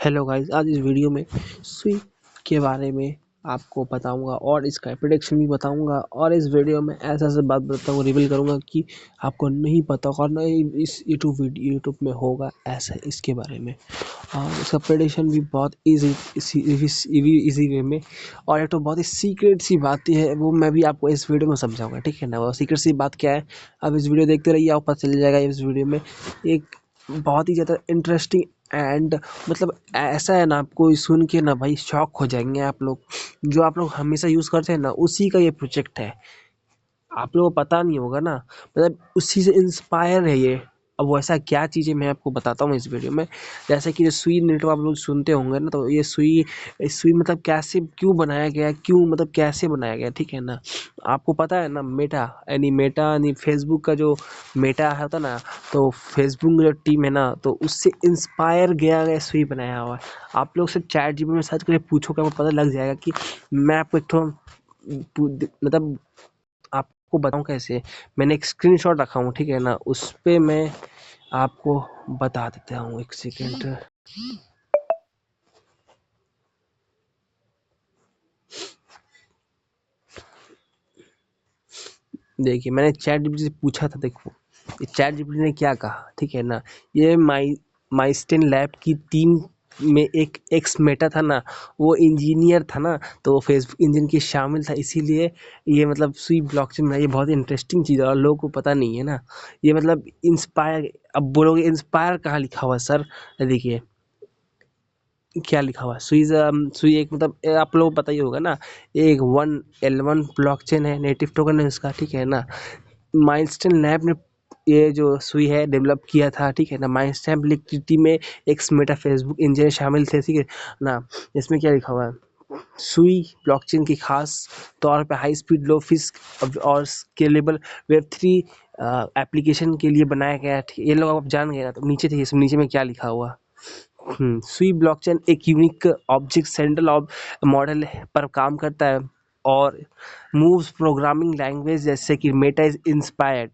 Hello guys, आज इस video में सुई के बारे में आपको बताऊंगा और इसका प्रेडिक्शन भी बताऊंगा और इस वीडियो में ऐसा बात बताऊंगा, रिवील करूंगा कि आपको नहीं पता और ना ही इस यूट्यूब में होगा ऐसा इसके बारे में। और इसका प्रेडिक्शन भी बहुत इजी वे में, और एक तो बहुत ही सीक्रेट सी बातें है वो मैं भी आपको इस वीडियो में समझाऊंगा, ठीक है ना। वो सीक्रेट सी बात क्या है, अब इस वीडियो देखते रहिए, आपको पता चल जाएगा। इस वीडियो में एक बहुत ही ज़्यादा इंटरेस्टिंग एंड मतलब ऐसा है ना, आपको सुन के ना भाई शॉक हो जाएंगे आप लोग। जो आप लोग हमेशा यूज़ करते हैं ना, उसी का ये प्रोजेक्ट है। आप लोगों को पता नहीं होगा ना, मतलब उसी से इंस्पायर है ये। अब वो ऐसा क्या चीज़ है मैं आपको बताता हूँ इस वीडियो में। जैसे कि सुई नेटवर्क आप लोग सुनते होंगे ना, तो ये सुई मतलब कैसे क्यों बनाया गया, क्यों मतलब कैसे बनाया गया, ठीक है ना। आपको पता है ना, मेटा यानी फेसबुक का जो मेटा है होता ना, तो फेसबुक जो टीम है ना, तो उससे इंस्पायर गया सुई बनाया हुआ है। आप लोग सिर्फ चैट जीपीटी में सर्च करके पूछो, क्या आपको पता लग जाएगा। कि मैं आपको एक तो मतलब आपको बताऊं कैसे। मैंने एक स्क्रीनशॉट रखा हूँ, ठीक है ना, उस पे मैं आपको बता देता हूँ। एक सेकेंड, देखिए मैंने चैट जीपीटी से पूछा था। देखो चैट जीपीटी ने क्या कहा, ठीक है ना। ये माइस्टेन लैब की टीम में एक एक्स मेटा था ना, वो इंजीनियर था ना, तो वो फेसबुक इंजन के शामिल था, इसीलिए ये मतलब सुई ब्लॉकचेन में ये बहुत इंटरेस्टिंग चीज़ है और लोगों को पता नहीं है ना। ये मतलब इंस्पायर, अब बोलोगे इंस्पायर कहाँ लिखा हुआ है सर। देखिए क्या लिखा हुआ है, सुई एक मतलब आप लोगों को पता ही होगा ना, एक L1 ब्लॉकचेन है, नेटिव टोकन है उसका, ठीक है ना। माइलस्टोन लैब ने ये जो सुई है डेवलप किया था, ठीक है ना। माइलस्टोन लिक्विडिटी में एक मेटा फेसबुक इंजीनियर शामिल थे, ठीक है ना। इसमें क्या लिखा हुआ है, सुई ब्लॉकचेन की खास तौर पे हाई स्पीड लो फीस और स्केलेबल वेब 3 एप्लीकेशन के लिए बनाया गया है। ये लोग आप जान गए ना, तो नीचे थे, इसमें नीचे में क्या लिखा हुआ। सुई ब्लॉकचेन एक यूनिक ऑब्जेक्ट सेंट्रल मॉडल पर काम करता है और मूव्स प्रोग्रामिंग लैंग्वेज जैसे कि मेटा इज इंस्पायर्ड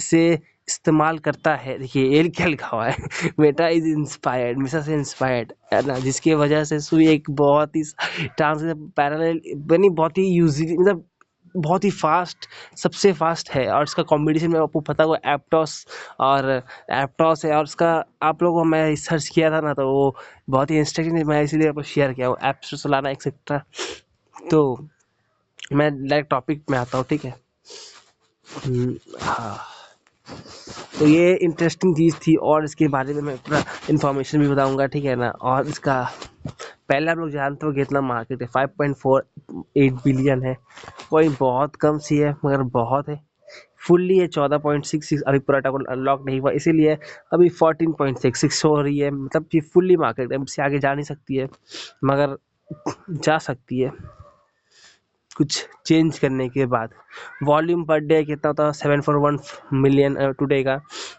से इस्तेमाल करता है। देखिए ये क्या लिखा हुआ है मेटा इज इंस्पायर्ड, मेटा से इंस्पायर्ड है ना, जिसकी वजह से सुई एक बहुत ही ट्रांस पैरेलल बनी, बहुत ही यूजली मतलब बहुत ही फास्ट, सबसे फास्ट है। और इसका कॉम्पिटिशन में आपको पता होगा एप्टॉस है। और उसका आप लोगों को मैं सर्च किया था ना, तो वो बहुत ही इंस्ट्रक्शन मैं इसीलिए आपको शेयर किया हूँ, ऐप्स चलाना एक्सेट्रा। तो मैं डायरेक्ट टॉपिक में आता हूँ, ठीक है। हाँ, तो ये इंटरेस्टिंग चीज़ थी और इसके बारे में मैं पूरा इन्फॉर्मेशन भी बताऊंगा, ठीक है ना। और इसका पहले आप लोग जानते हो कितना मार्केट है, 5.48 बिलियन है। कोई बहुत कम सी है मगर बहुत है। फुल्ली है 14.66, अभी पूरा टोकन अनलॉक नहीं हुआ, इसीलिए अभी 14.66 हो रही है। मतलब ये फुल्ली मार्केट है, इससे आगे जा नहीं सकती है, मगर जा सकती है कुछ चेंज करने के बाद। वॉल्यूम पर डे कितना होता है, 741 मिलियन टुडे का।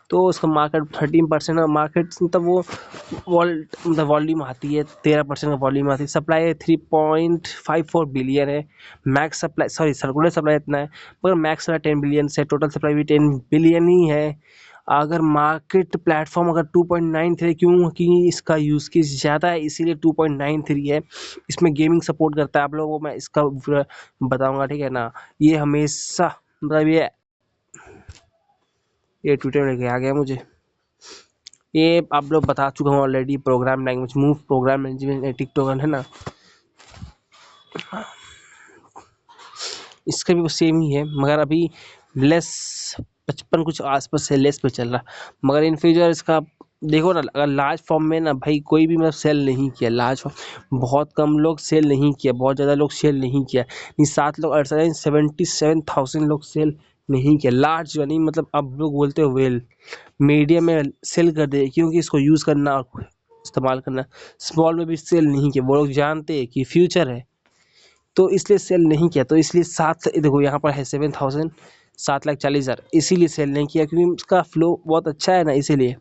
तो उसका मार्केट 13% मार्केट मतलब वो मतलब वॉल्यूम आती है, 13% का वॉल्यूम आती है। सप्लाई है 3.54 बिलियन है। Max supply, sorry circular supply इतना है, मगर मैक्स सप्लाई 10 बिलियन से, टोटल सप्लाई भी 10 बिलियन ही है। अगर मार्केट प्लेटफॉर्म अगर 2.93, क्योंकि इसका यूज़ केस ज़्यादा है इसीलिए 2.93 है। इसमें गेमिंग सपोर्ट करता है, आप लोगों को मैं इसका बताऊंगा, ठीक है ना। ये हमेशा मतलब ये ट्विटर लेके आ गया मुझे। ये आप लोग बता चुका हूँ already, program language move program management टिकटोकन है ना, इसका भी सेम ही है, मगर अभी लेस 55 कुछ आसपास से लेस पे चल रहा। मगर इन फ्यूचर इसका देखो ना, अगर लार्ज फॉर्म में ना भाई कोई भी मतलब सेल नहीं किया, लार्ज फॉर्म बहुत कम लोग सेल नहीं किया, बहुत ज़्यादा लोग सेल नहीं किया, नहीं 7 लोग 77,000 लोग सेल नहीं किया। लार्ज यानी मतलब अब लोग बोलते हो वेल मीडियम में सेल कर दे, क्योंकि इसको यूज़ करना और इस्तेमाल करना। स्मॉल में भी सेल नहीं किया, वो लोग जानते हैं कि फ्यूचर है, तो इसलिए सेल नहीं किया। तो इसलिए देखो यहाँ पर है 7,000, 7,40,000, इसीलिए सेल नहीं किया, क्योंकि उसका फ्लो बहुत अच्छा है ना, इसीलिए।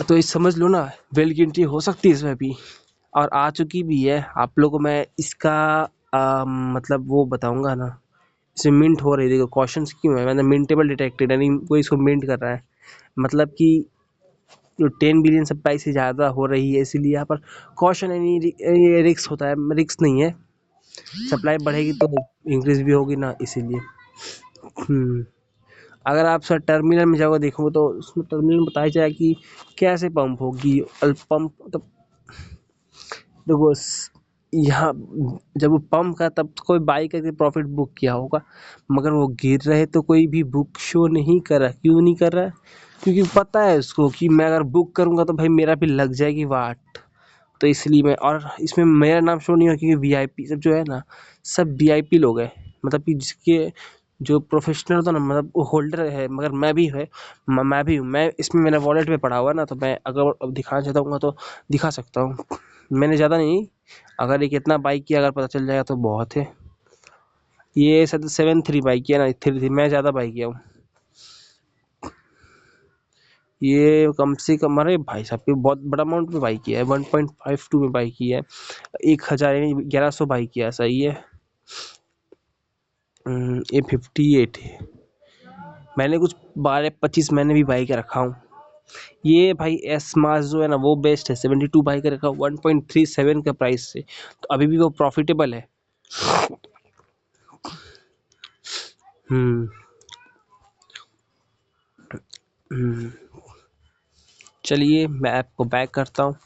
तो ये समझ लो ना, वेल की एंट्री हो सकती है इसमें भी, और आ चुकी भी है। आप लोगों को मैं इसका मतलब वो बताऊंगा ना। इसमें मिंट हो रही है, देखो क्वेश्चन क्यों है, मैंने मिंटेबल डिटेक्टेड, यानी कोई इसको मिंट कर रहा है, मतलब कि जो 10 बिलियन सप्लाई से ज़्यादा हो रही है, इसीलिए यहाँ पर कॉशन यानी ये रिस्क होता है, रिस्क नहीं है। सप्लाई बढ़ेगी तो इंक्रीज भी होगी ना, इसीलिए। अगर आप सर टर्मिनल में जाओगे देखोगे तो उसमें टर्मिनल में बताया जाए कि कैसे पंप होगी। पंप मतलब देखो यहाँ जब वो पंप का तब कोई बाई करके प्रॉफिट बुक किया होगा, मगर वो गिर रहे तो कोई भी बुक शो नहीं कर रहा। क्यों नहीं कर रहा है? क्योंकि पता है उसको कि मैं अगर बुक करूँगा तो भाई मेरा भी लग जाएगी वाट, तो इसलिए मैं, और इसमें मेरा नाम शो नहीं हुआ क्योंकि वीआईपी सब जो है ना, सब वीआईपी लोग हैं। मतलब कि जिसके जो प्रोफेशनल होता है ना, मतलब वो होल्डर है, मगर मैं भी है, मैं भी हूँ। मैं इसमें मेरा वॉलेट में पड़ा हुआ है ना, तो मैं अगर अब दिखाना चाहता हूँ तो दिखा सकता हूँ। मैंने ज़्यादा नहीं, अगर ये कितना बाई किया अगर पता चल जाएगा तो बहुत है। ये 7-3 बाई किया ना, 3 मैं ज़्यादा बाई किया हूँ। ये कम से कम, अरे भाई साहब ये बहुत बड़ा अमाउंट में बाई किया है, 1.52 में बाई किया है, 1000 यानी 1100 बाई किया, सही है। ये 58 है। मैंने कुछ 12-25 मैंने भी बाई के रखा हूँ। ये भाई एस मास जो है ना वो बेस्ट है, 72 बाई के रखा हूँ 1.37 का प्राइस से, तो अभी भी वो प्रॉफिटेबल है। हम्म हम्म, चलिए मैं आपको बैक करता हूँ।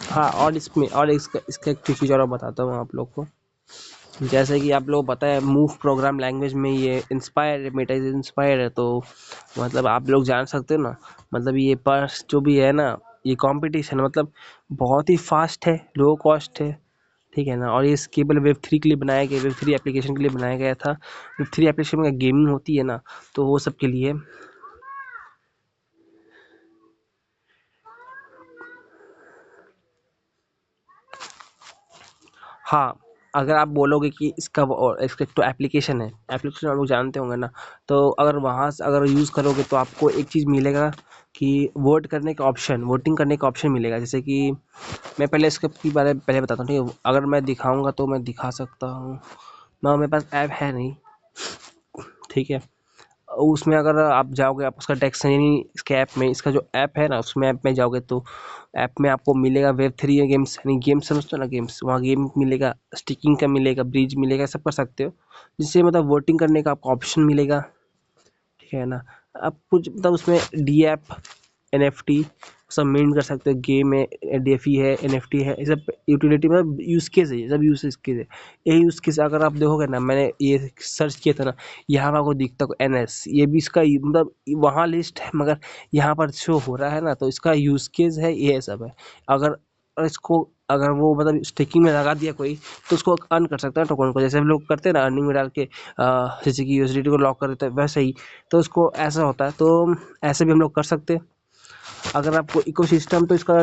हाँ, और इसमें और इसका इसका एक चीज़ और बताता हूँ आप लोग को। जैसे कि आप लोग को पता है मूव प्रोग्राम लैंग्वेज में ये इंस्पायर है, मेटा इंस्पायर है, तो मतलब आप लोग जान सकते हो ना, मतलब ये पर्स जो भी है ना, ये कंपटीशन मतलब बहुत ही फास्ट है, लो कॉस्ट है, ठीक है ना। और ये केवल वेब 3 के लिए बनाया गया, वेब 3 एप्लीकेशन के लिए बनाया गया था। वेब 3 एप्लीकेशन में गेमिंग होती है ना, तो वो सब के लिए। हाँ, अगर आप बोलोगे कि इसका इसका तो एप्लीकेशन है, एप्लीकेशन आप लोग जानते होंगे ना, तो अगर वहाँ से अगर यूज़ करोगे तो आपको एक चीज़ मिलेगा कि वोटिंग करने का ऑप्शन मिलेगा। जैसे कि मैं पहले इसके की बारे में पहले बताता हूँ, ठीक है? अगर मैं दिखाऊंगा तो मैं दिखा सकता हूँ, मैं मेरे पास ऐप है नहीं, ठीक है। उसमें अगर आप जाओगे, आप उसका टेक्स्ट यानी इसके ऐप में, इसका जो ऐप है ना, उसमें ऐप में जाओगे तो ऐप में आपको मिलेगा वेब 3 गेम्स, यानी गेम्स समझते हो ना, गेम्स, वहाँ गेम मिलेगा, स्टिकिंग का मिलेगा, ब्रिज मिलेगा, सब कर सकते हो, जिससे मतलब वोटिंग करने का आपको ऑप्शन मिलेगा, ठीक है ना। आप कुछ मतलब उसमें डी एप, एनएफटी सब मेंट कर सकते हो, गेम है, डीएफई है, एनएफटी है, ये सब यूटिलिटी मतलब यूज केस है, ये सब यूज केस है। यही यूज केस अगर आप देखोगे ना, मैंने ये सर्च किया था ना, यहाँ पर आपको दिखता है एनएस, ये भी इसका मतलब वहाँ लिस्ट है, मगर यहाँ पर शो हो रहा है ना, तो इसका यूज केस है, ये सब है। अगर और इसको अगर वो मतलब स्टेकिंग में लगा दिया कोई, तो उसको अर्न कर सकता है टोकन को, जैसे हम लोग करते हैं ना अर्निंग में डाल के, जैसे कि यूएसडीटी को लॉक कर देते हैं वैसे ही, तो उसको ऐसा होता है, तो ऐसे भी हम लोग कर सकते हैं। अगर आपको इकोसिस्टम, तो इसका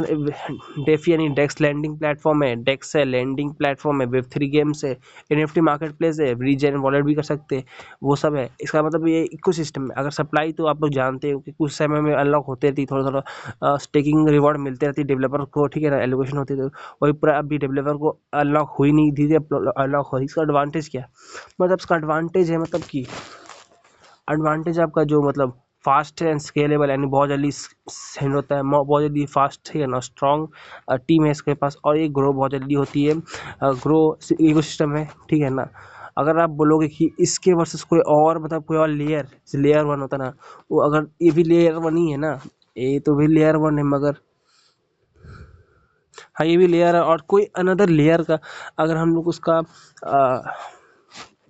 डेफी यानी डेक्स लैंडिंग प्लेटफॉर्म है, डेक्स है, लैंडिंग प्लेटफॉर्म है, वेब 3 गेम्स है, एनएफटी मार्केट प्लेस है, रीजन वॉलेट भी कर सकते हैं, वो सब है। इसका मतलब ये इकोसिस्टम है। अगर सप्लाई तो आप लोग जानते हो कि कुछ समय में अनलॉक होते रहती, थोड़ा थोड़ा स्टेकिंग रिवॉर्ड मिलते रहती डेवलपर को, ठीक है ना, एलोकेशन होती है, तो वही पूरा अभी डेवलपर को अनलॉक हुई नहीं, धीरे अनलॉक हो। इसका एडवांटेज क्या है? मतलब इसका एडवांटेज है, मतलब कि एडवांटेज आपका जो मतलब फास्ट है एंड स्केलेबल, यानी बहुत जल्दी सेंड होता है, बहुत जल्दी फास्ट है ना, स्ट्रॉन्ग टीम है इसके पास, और ये ग्रो बहुत जल्दी होती है, ग्रो इकोसिस्टम है, ठीक है ना। अगर आप बोलोगे कि इसके वर्सेस कोई और मतलब कोई और लेयर 1 होता ना, वो अगर ये भी लेयर 1 ही है ना, ये तो भी लेयर 1 है, मगर हाँ ये भी लेयर है, और कोई अनदर लेयर का अगर हम लोग उसका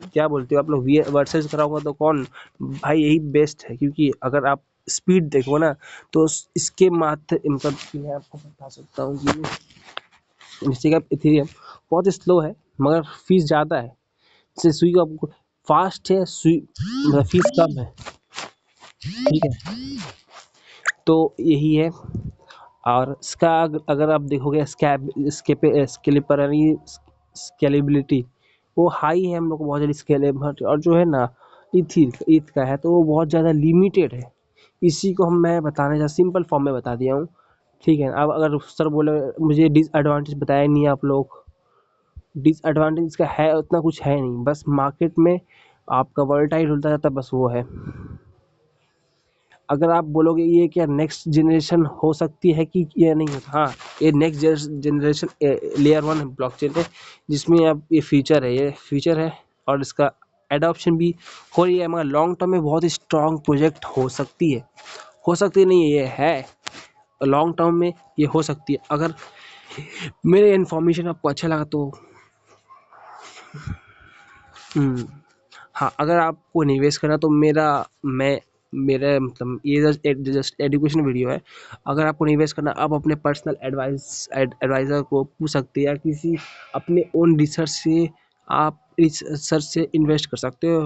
क्या बोलते हो आप लोग, वर्सेस कराऊंगा तो कौन, भाई यही बेस्ट है। क्योंकि अगर आप स्पीड देखो ना, तो इसके मात्र मतलब मैं आपको बता सकता हूँ कि जैसे कि इथेरियम बहुत स्लो है, मगर फीस ज़्यादा है। जैसे सुई का फास्ट है, सुई मतलब फीस कम है, ठीक है, तो यही है। और इसका अगर आप देखोगे स्केलेपर यानी स्केलेबिलिटी, वो हाई है, हम लोग को बहुत जल्दी स्केलेबल, और जो है ना ईथ का है तो वो बहुत ज़्यादा लिमिटेड है। इसी को हम मैं बताने जा सिंपल फॉर्म में बता दिया हूँ, ठीक है। अब अगर सर बोले मुझे डिसएडवांटेज बताया नहीं आप लोग, डिसएडवांटेज इसका है उतना कुछ है नहीं, बस मार्केट में आपका वर्ल्ड टाइट होता जाता है, बस वो है। अगर आप बोलोगे ये क्या नेक्स्ट जनरेशन हो सकती है कि ये नहीं होता, हाँ ये नेक्स्ट जनरेशन लेयर 1 ब्लॉकचेन है, जिसमें अब ये फीचर है और इसका एडॉप्शन भी हो रही है, मगर लॉन्ग टर्म में बहुत ही स्ट्रॉन्ग प्रोजेक्ट हो सकती नहीं है, ये है लॉन्ग टर्म में ये हो सकती है। अगर मेरे इन्फॉर्मेशन आपको अच्छा लगा तो हाँ, अगर आपको निवेश करना तो मेरा मतलब ये जस्ट एजुकेशन वीडियो है। अगर आपको निवेश करना, आप अपने पर्सनल एडवाइज़र को पूछ सकते हैं या किसी अपने ओन रिसर्च से आप रिसर्च से इन्वेस्ट कर सकते हो।